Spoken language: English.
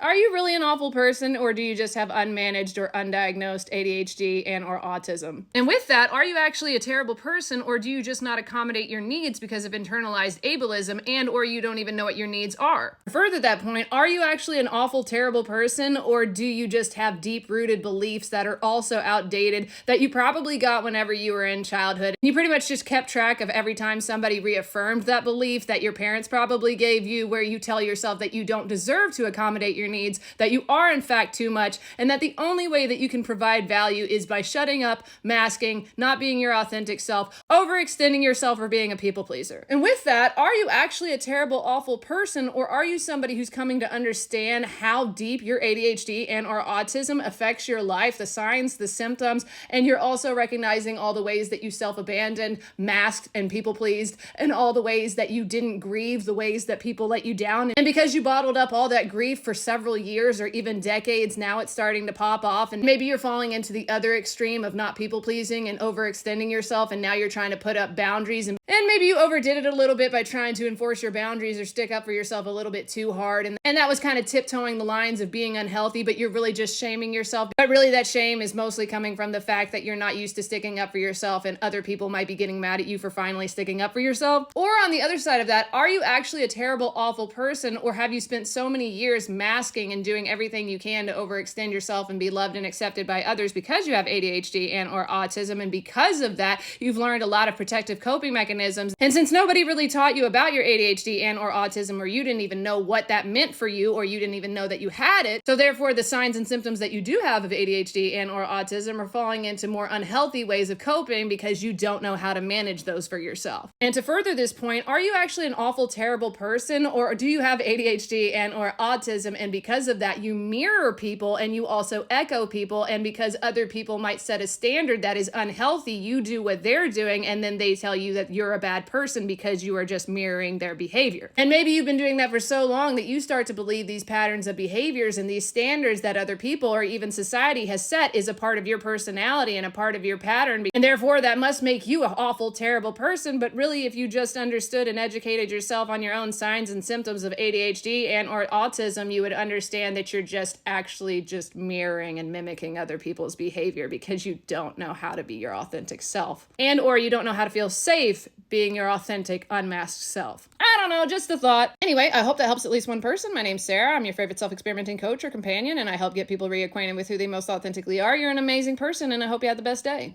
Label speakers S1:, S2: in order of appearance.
S1: Are you really an awful person, or do you just have unmanaged or undiagnosed ADHD and or autism? And with that, are you actually a terrible person, or do you just not accommodate your needs because of internalized ableism and or you don't even know what your needs are? Further that point, are you actually an awful, terrible person, or do you just have deep-rooted beliefs that are also outdated that you probably got whenever you were in childhood? You pretty much just kept track of every time somebody reaffirmed that belief that your parents probably gave you, where you tell yourself that you don't deserve to accommodate your needs, that you are in fact too much, and that the only way that you can provide value is by shutting up, masking, not being your authentic self, overextending yourself, or being a people pleaser. And with that, are you actually a terrible, awful person, or are you somebody who's coming to understand how deep your ADHD and or autism affects your life, the signs, the symptoms, and you're also recognizing all the ways that you self-abandoned, masked, and people pleased, and all the ways that you didn't grieve, the ways that people let you down. And because you bottled up all that grief for several years or even decades, now it's starting to pop off, and maybe you're falling into the other extreme of not people pleasing and overextending yourself, and now you're trying to put up boundaries, and maybe you overdid it a little bit by trying to enforce your boundaries or stick up for yourself a little bit too hard, and that was kind of tiptoeing the lines of being unhealthy, but you're really just shaming yourself. But really that shame is mostly coming from the fact that you're not used to sticking up for yourself, and other people might be getting mad at you for finally sticking up for yourself. Or on the other side of that, are you actually a terrible, awful person, or have you spent so many years masking and doing everything you can to overextend yourself and be loved and accepted by others because you have ADHD and or autism, and because of that, you've learned a lot of protective coping mechanisms. And since nobody really taught you about your ADHD and or autism, or you didn't even know what that meant for you, or you didn't even know that you had it, so therefore the signs and symptoms that you do have of ADHD and or autism are falling into more unhealthy ways of coping because you don't know how to manage those for yourself. And to further this point, are you actually an awful, terrible person, or do you have ADHD and or autism, and because of that you mirror people and you also echo people, and because other people might set a standard that is unhealthy, you do what they're doing, and then they tell you that you're a bad person because you are just mirroring their behavior. And maybe you've been doing that for so long that you start to believe these patterns of behaviors and these standards that other people or even society has set is a part of your personality and a part of your pattern, and therefore that must make you an awful, terrible person. But really, if you just understood and educated yourself on your own signs and symptoms of ADHD and or autism, you would understand that you're just actually just mirroring and mimicking other people's behavior because you don't know how to be your authentic self, and or you don't know how to feel safe being your authentic, unmasked self. I don't know, just a thought. Anyway, I hope that helps at least one person. My name's Sarah. I'm your favorite self-experimenting coach or companion, and I help get people reacquainted with who they most authentically are. You're an amazing person, and I hope you have the best day.